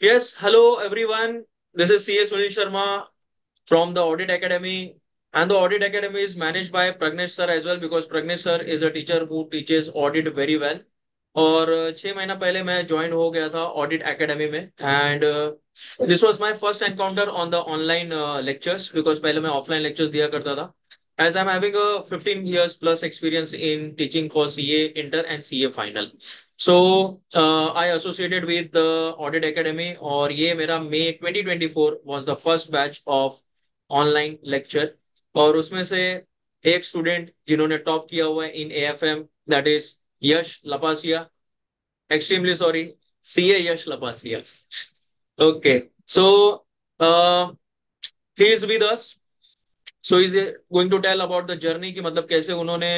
Yes, hello everyone. This is CA Sunil Sharma from the Audit Academy. And the Audit Academy is managed by Pragnesh sir as well because Pragnesh sir is a teacher who teaches audit very well. और 6 महीना पहले मैं join हो गया था audit academy में and this was my first encounter on the online lectures because पहले मैं ऑफलाइन लेक्चर्स दिया करता था as I am having a 15 years plus experience in teaching for CA inter and CA final. So I associated with the Audit Academy और ये मेरा मई 2024 was the first batch of online lecture और उसमें से एक स्टूडेंट जिन्होंने top किया हुआ है in AFM that is Yash Lapasiya. Extremely sorry, CA Yash Lapasiya. Okay, so uh, he is with us. So is going to tell about the journey कि मतलब कैसे उन्होंने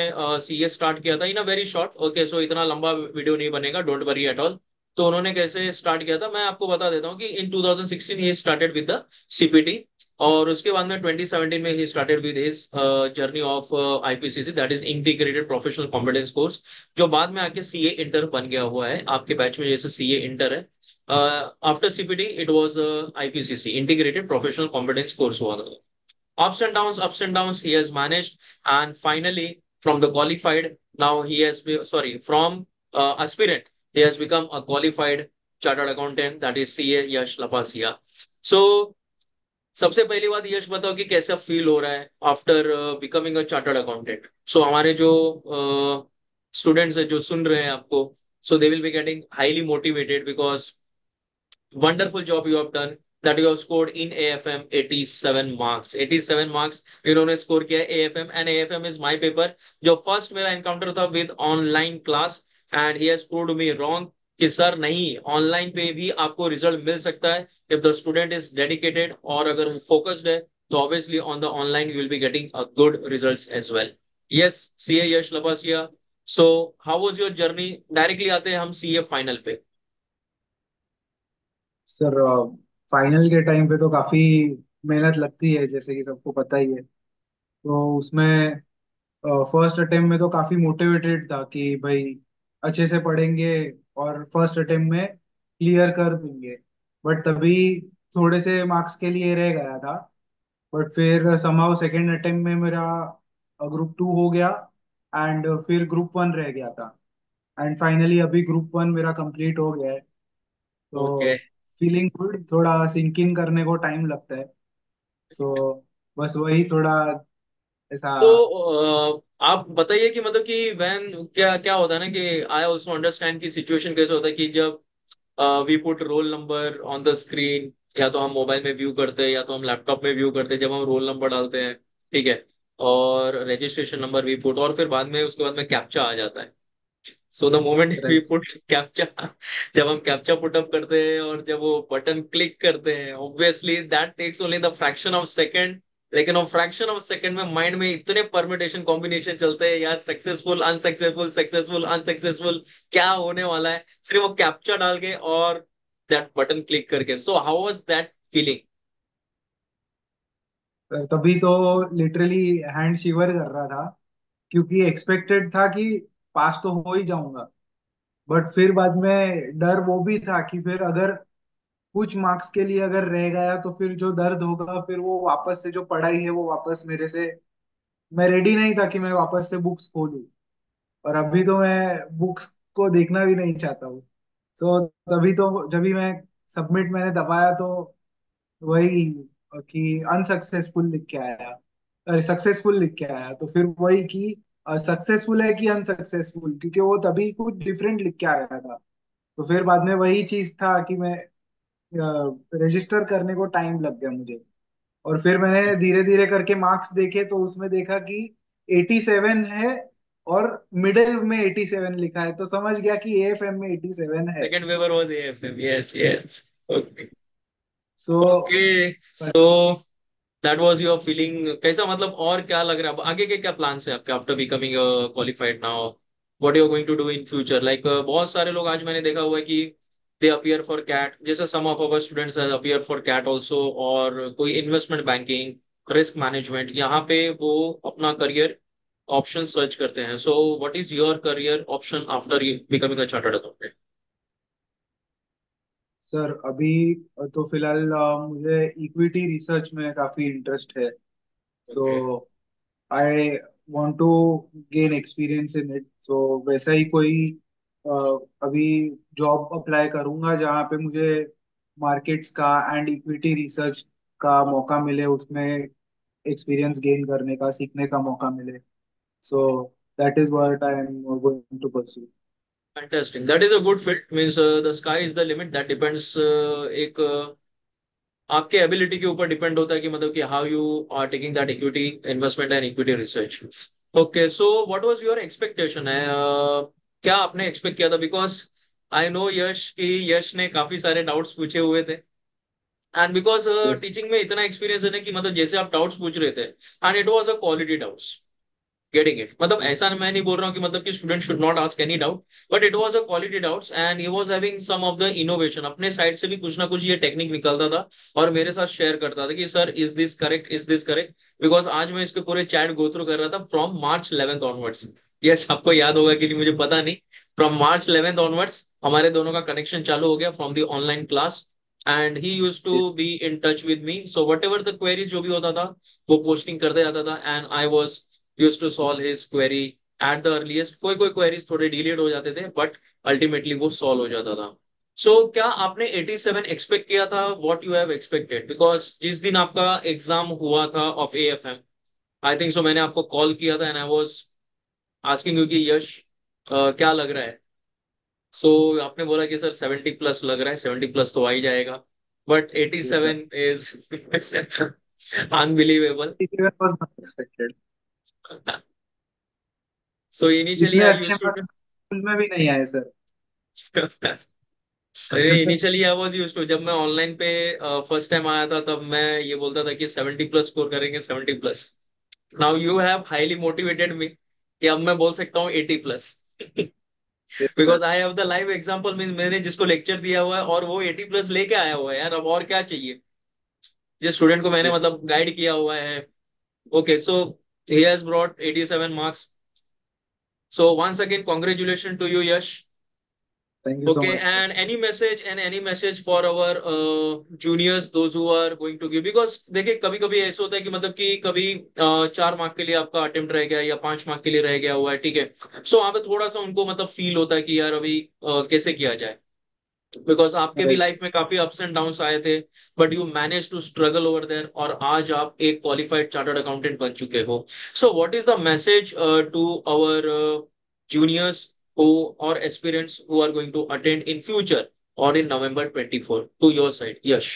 सीए स्टार्ट किया था in a very short. Okay, so इतना लंबा वीडियो नहीं बनेगा, डोंट वरी एट ऑल. तो उन्होंने कैसे स्टार्ट किया था मैं आपको बता देता हूँ कि इन 2016 he started with the CPT और उसके बाद में 2017 में he started with his journey of IPCC that is integrated professional competence course जो बाद में आके सीए इंटर बन गया हुआ है आपके बैच में जैसे सीए इंटर है. After CPT it was IPCC integrated professional competence course हुआ था. Ups and downs he has managed, and finally from the qualified, now he has sorry, from aspirant he has become a qualified chartered accountant, that is CA Yash लपासिया. So सबसे पहली बात यश बताओ कि कैसा feel हो रहा है after becoming a chartered accountant. So हमारे जो स्टूडेंट्स है जो सुन रहे हैं आपको, so they will be getting highly motivated because wonderful job you have done that you have scored in AFM 87 marks. 87 marks इन्होंने स्कोर किया AFM and AFM is my paper जो फर्स्ट मेरा एनकाउंटर था with online class. And he has proved me wrong कि sir नहीं, online पे भी आपको रिजल्ट मिल सकता है if the student is dedicated और अगर फोकस्ड है तो obviously on the online you will be getting a good results as well. Yes, CA Yash Lapasiya. So how was your journey? Directly आते हैं हम सीए फाइनल पे. सर, फाइनल के time पे तो काफी मेहनत लगती है, जैसे कि सबको पता ही है। तो उसमें फर्स्ट अटेम्प्ट में तो काफी मोटिवेटेड था कि भाई अच्छे से पढ़ेंगे और फर्स्ट अटेम्प्ट में क्लियर कर देंगे। बट तभी थोड़े से मार्क्स के लिए रह गया था। बट फिर समहाउ सेकेंड अटेम्प्ट में मेरा ग्रुप टू हो गया एंड फिर ग्रुप वन रह गया था। एंड फाइनली अभी ग्रुप वन मेरा कंप्लीट हो गया है। ओके. तो फीलिंग गुड, थोड़ा सिंक इन करने को टाइम लगता है। सो बस वही थोड़ा ऐसा। तो आप बताइए कि मतलब कि वैन क्या क्या होता है ना कि आई ऑल्सो अंडरस्टैंड की सिचुएशन कैसे होता है कि जब we put roll number on the screen, या तो हम मोबाइल में व्यू करते हैं या तो हम लैपटॉप में व्यू करते हैं. जब हम रोल नंबर डालते हैं, ठीक है, और रजिस्ट्रेशन नंबर वी पुट और फिर बाद में उसके बाद में कैप्चा आ जाता है. So the moment we write. Put captcha, जब हम कैप्चा पुटअप करते हैं और जब वो बटन क्लिक करते हैं, obviously that takes only the fraction of second. लेकिन वो फ्रैक्शन ऑफ सेकंड में माइंड में इतने परम्यूटेशन कॉम्बिनेशन चलते हैं यार, सक्सेसफुल अनसक्सेसफुल सक्सेसफुल अनसक्सेसफुल, क्या होने वाला है, सिर्फ वो कैप्चा डाल के और दैट बटन क्लिक करके. सो हाउ वाज दैट फीलिंग? तभी तो लिटरली हैंड शिवर कर रहा था, क्योंकि एक्सपेक्टेड था कि पास तो हो ही जाऊंगा। बट फिर बाद में डर वो भी था कि फिर अगर कुछ मार्क्स के लिए अगर रह गया तो फिर जो दर्द होगा, फिर वो वापस से जो पढ़ाई है वो वापस मेरे से। मैं रेडी नहीं था कि मैं वापस से बुक्स खोलूं। और अभी तो मैं बुक्स को देखना भी नहीं चाहता हूँ। सो तभी तो जब भी मैं सबमिट मैंने दबाया तो वही कि अनसक्सेसफुल लिख के आया। अरे सक्सेसफुल लिख के आया, तो फिर वही कि सक्सेसफुल है कि अनसक्सेसफुल, क्योंकि वो तभी कुछ डिफरेंट लिख के आया था। तो फिर बाद में वही चीज था कि मैं रजिस्टर करने को टाइम लग गया मुझे। और फिर मैंने धीरे धीरे करके मार्क्स देखे तो उसमें देखा कि 87 है और मिडिल में 87 लिखा है, तो समझ गया कि एएफएम में 87 है। Second paper was AFM. Yes yes. Okay. So okay. So that was your feeling कैसा, मतलब और क्या लग रहा है अब आगे के क्या प्लान्स है आपके after becoming qualified now? What you are going to do in future? Like बहुत सारे लोग आज मैंने देखा हुआ है कि दे अपीयर फॉर कैट, जैसे some of our students appear for CAT also, और कोई इन्वेस्टमेंट बैंकिंग, रिस्क मैनेजमेंट, यहाँ पे वो अपना करियर ऑप्शन सर्च करते हैं. सो what is your career option after becoming a chartered accountant? Sir अभी तो फिलहाल मुझे इक्विटी रिसर्च में काफी इंटरेस्ट है। So okay. I want to gain experience in it. So वैसा ही कोई अ, अभी जॉब अप्लाई करूंगा जहाँ पे मुझे मार्केट्स का एंड इक्विटी रिसर्च का मौका मिले, उसमें एक्सपीरियंस गेन करने का, सीखने का मौका मिले। So that is what I am going to pursue. Fantastic, that is a good fit, means the sky is the limit, that depends एक आपके एबिलिटी के ऊपर डिपेंड होता है कि मतलब कि how you are taking that equity investment and equity research. Okay, so what was your expectation है, क्या आपने एक्सपेक्ट किया था? बिकॉज आई नो यश की यश ने काफी सारे डाउट्स पूछे हुए थे, एंड बिकॉज यस। टीचिंग में इतना एक्सपीरियंस है ना कि मतलब जैसे आप डाउट्स पूछ रहे थे, and it was a quality doubts, getting it, मतलब ऐसा मैं नहीं बोल रहा हूँ कि मतलब कि student should not ask any doubt, but it was a quality doubts and he was having some of the innovation, अपने साइड से भी कुछ ना कुछ ये टेक्निक निकलता था और मेरे साथ शेयर करता था कि sir is this correct, is this correct. Because आज मैं इसके पूरे चैट गो थ्रू कर रहा था from March 11th onwards. Yes, आपको याद होगा कि नहीं मुझे पता नहीं। फ्रॉम मार्च 11th ऑनवर्ड्स हमारे दोनों का कनेक्शन चालू हो गया from the online class, and he use to be in touch with me, so whatever the queries जो भी होता था वो पोस्टिंग करते जाता था, and I was used to solve his query at the earliest। कोई कोई queries थोड़े डिलेड हो जाते थे बट अल्टीमेटली वो सॉल्व हो जाता था। सो क्या आपने 87 एक्सपेक्ट किया था? What you have expected? Because जिस दिन आपका एग्जाम हुआ था of AFM, I think so, मैंने आपको कॉल किया था and I was asking you कि यश क्या लग रहा है? सो आपने बोला कि सर 70 प्लस लग रहा है, 70 प्लस तो आ ही जाएगा, but yes sir. 87 is unbelievable. Was not expected. So initially इतने आई अच्छे यूज्ड टू मार्क्स स्कूल में भी नहीं आए सर। अरे initially I was used to, जब मैं ऑनलाइन पे फर्स्ट टाइम आया था तब मैं ये बोलता था कि 70 प्लस स्कोर करेंगे, 70 plus. Now you have highly motivated me कि अब मैं बोल सकता हूँ 80 plus. Yes because sir. I have the live example, mean मैंने जिसको लेक्चर दिया हुआ है और वो 80 प्लस लेके आया हुआ है यार, अब और क्या चाहिए? जिस स्टूडेंट को मैंने यस। मतलब गाइड किया हुआ है। Okay, so he has brought 87 marks, so once again congratulation to you Yash. Thank you so Okay, much sir. and any message for our juniors, those who are going to give, because देखिए कभी कभी ऐसा होता है कि मतलब कि कभी 4 मार्क के लिए आपका अटेम्प्ट रह गया या 5 मार्क के लिए रह गया हुआ है, ठीक है। सो वहां पे थोड़ा सा उनको मतलब फील होता है कि यार अभी कैसे किया जाए, बिकॉज आपके भी राइट। लाइफ में काफी अप्स एंड डाउन्स आए थे, but you manage to struggle over there और आज आप एक क्वालिफाइड चार्टर्ड अकाउंटेंट बन चुके हो। So what is the message to our juniors who or aspirants who are going to attend in future or in November 24 to your side, Yash?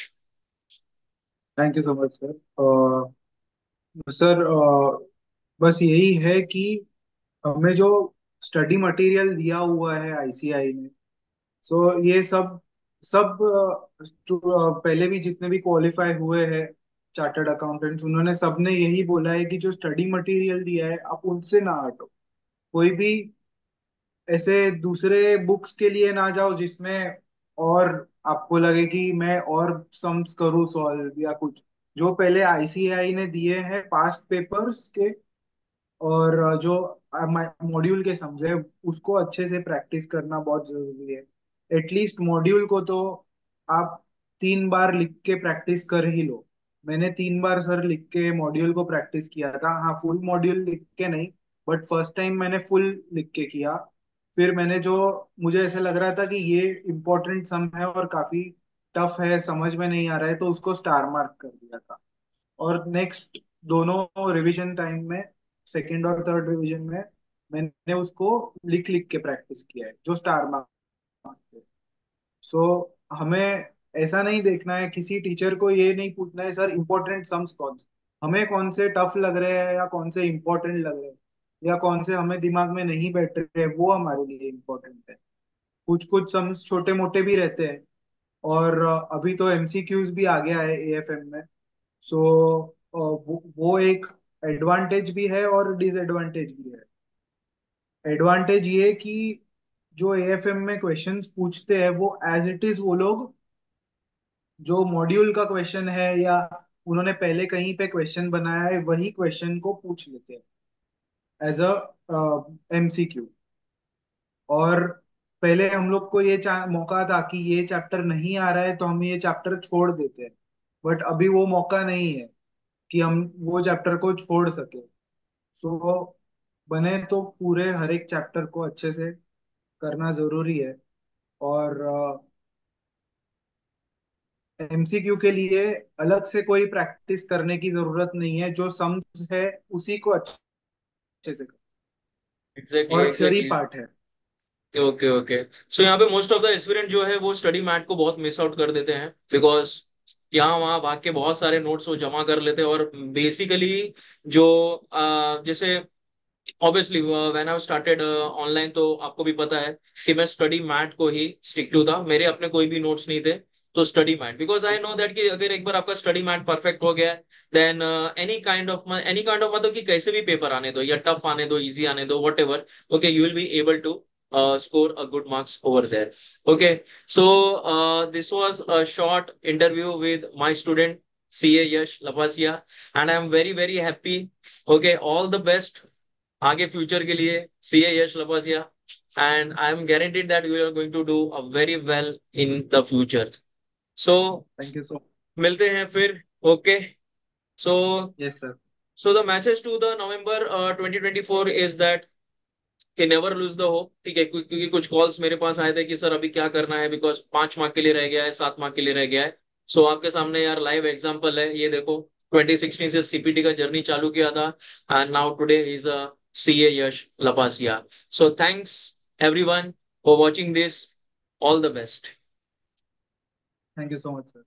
Thank you so much sir. Sir बस यही है कि हमें जो study material दिया हुआ है ICI ने, सो ये सब सब पहले भी जितने भी क्वालिफाई हुए हैं चार्टर्ड अकाउंटेंट्स, उन्होंने सबने यही बोला है कि जो स्टडी मटेरियल दिया है आप उनसे ना हटो। कोई भी ऐसे दूसरे बुक्स के लिए ना जाओ जिसमें और आपको लगे कि मैं और सम्स करूँ सॉल्व या कुछ। जो पहले आईसीआई ने दिए हैं पास्ट पेपर्स के, और जो मॉड्यूल के समझे, उसको अच्छे से प्रैक्टिस करना बहुत जरूरी है। एटलीस्ट मॉड्यूल को तो आप 3 बार लिख के प्रैक्टिस कर ही लो। मैंने 3 बार सर लिख के मॉड्यूल को प्रैक्टिस किया था। हाँ, फुल मॉड्यूल लिख के नहीं, बट फर्स्ट टाइम मैंने फुल लिख के किया। फिर मैंने जो, मुझे ऐसा लग रहा था कि ये इम्पोर्टेंट सम है और काफी टफ है, समझ में नहीं आ रहा है, तो उसको स्टार मार्क कर दिया था। और नेक्स्ट दोनों रिवीजन टाइम में, सेकंड और थर्ड रिवीजन में, मैंने उसको लिख लिख के प्रैक्टिस किया है जो स्टार मार्क थे। सो हमें ऐसा नहीं देखना है, किसी टीचर को ये नहीं पूछना है सर इम्पोर्टेंट सम्स कौन से, हमें कौन से टफ लग रहे हैं या कौन से इम्पोर्टेंट लग रहे हैं या कौन से हमें दिमाग में नहीं बैठ रहे हैं, वो हमारे लिए इम्पोर्टेंट है। कुछ कुछ सम्स छोटे मोटे भी रहते हैं। और अभी तो एमसीक्यूज भी आ गया है एएफएम में। सो वो एक एडवांटेज भी है और डिसएडवांटेज भी है। एडवांटेज ये कि जो एएफएम में क्वेश्चंस पूछते हैं वो एज इट इज वो लोग जो मॉड्यूल का क्वेश्चन है या उन्होंने पहले कहीं पे क्वेश्चन बनाया है वही क्वेश्चन को पूछ लेते हैं एज अ एमसीक्यू। और पहले हम लोग को ये मौका था कि ये चैप्टर नहीं आ रहा है तो हम ये चैप्टर छोड़ देते हैं, बट अभी वो मौका नहीं है कि हम वो चैप्टर को छोड़ सके। सो बने तो पूरे हर एक चैप्टर को अच्छे से करना जरूरी है। और एमसीक्यू के लिए अलग से कोई प्रैक्टिस करने की जरूरत नहीं है, जो सम्स है उसी को अच्छे से करो। एग्जैक्टली और थ्योरी एग्जैक्टली। पार्ट है। Okay okay. सो यहाँ पे मोस्ट ऑफ द एस्पिरेंट जो है वो स्टडी मैट को बहुत मिस आउट कर देते हैं, बिकॉज यहाँ वहाँ भाग के बहुत सारे नोट्स वो जमा कर लेते हैं। और बेसिकली जो जैसे obviously when I started online, तो आपको भी पता है कि मैं स्टडी मैट को ही स्टिक टू था। मेरे अपने कोई भी नोट्स नहीं थे, तो study mat, because I know that कि अगर एक बार आपका स्टडी मैट परफेक्ट हो गया देन एनी काइंड ऑफ मतलब कि कैसे भी पेपर आने दो, या टफ आने दो, इजी आने दो, whatever, okay, you will be able to score a good marks over there. Okay, so this was a short interview with my student CA Yash Lapasia, and I am very very happy. Okay, all the best आगे future के लिए CA Yash Lapasiya, and I am guaranteed that you are going to do a very well in the future. So thank you so. मिलते हैं फिर। Okay. So yes sir. So the message to the November 2024 is that कि never lose the hope. ठीक है, क्योंकि कुछ calls मेरे पास आए थे कि सर अभी क्या करना है, बिकॉज 5 मार्क के लिए रह गया है, 7 मार्क के लिए रह गया है। सो आपके सामने यार लाइव एग्जांपल है, ये देखो 2016 से सीपीटी का जर्नी चालू किया था, and now today is a CA Yash Lapasiya. So thanks everyone for watching this. All the best. Thank you so much sir.